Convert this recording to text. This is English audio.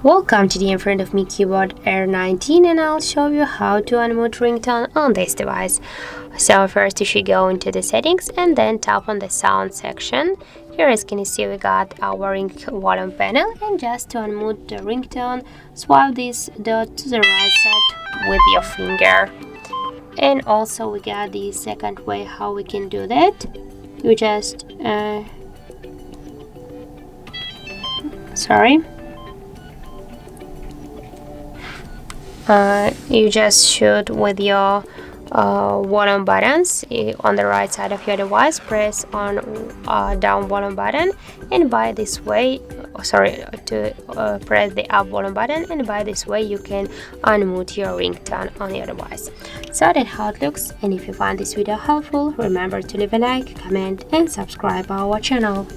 Welcome today in front of me Cubot R19, and I'll show you how to unmute ringtone on this device. So first you should go into the settings and then tap on the sound section. Here, as can you see, we got our ring volume panel, and just to unmute the ringtone, swipe this dot to the right side with your finger. And also we got the second way how we can do that. You just you just shoot with your volume buttons on the right side of your device. Press on down volume button, and by this way, press the up volume button, and by this way you can unmute your ringtone on your device. So that's how it looks, and if you find this video helpful, remember to leave a like, comment and subscribe our channel.